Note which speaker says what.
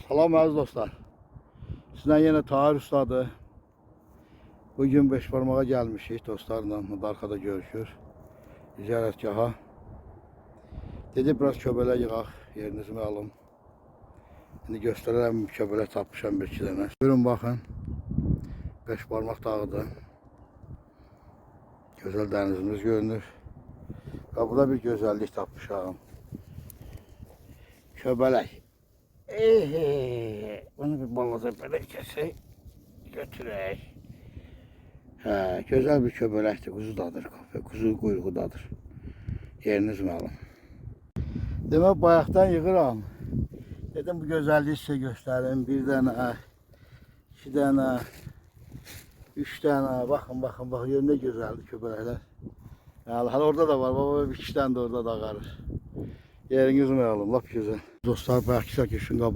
Speaker 1: Salam əziz dostlar. Sizden yine Tahir Ustadır. Bugün Beşbarmağa gelmişik dostlarla. Arkada görüşür. Ziyarətgaha. Dedi biraz köbələ yığaq. Yerinizi alım. Şimdi göstərərəm köbələ tapmışam bir iki dənə. Görün bakın. Beşbarmaq dağıdır. Güzel denizimiz görünür. Ve burada bir güzellik tapmışam. Köbələk. Bunu bir balaca belə kəsək, götürək. Gözəl bir köbələkdir, quzudadır, kuzu quyruğudadır. Yeriniz məlum. Demək, bayaqdan yığıram. Dedim, bu gözəlliyi sizə göstərim. Bir dənə, iki dənə, üç dənə. Baxın, görün nə gözəldir köbələklər. Yəni, orada da var, baba, bir iki dənə də orada da ağarır. Yeriniz məlum, lap gözəl. Dostlar, bayaqki gün qabağım.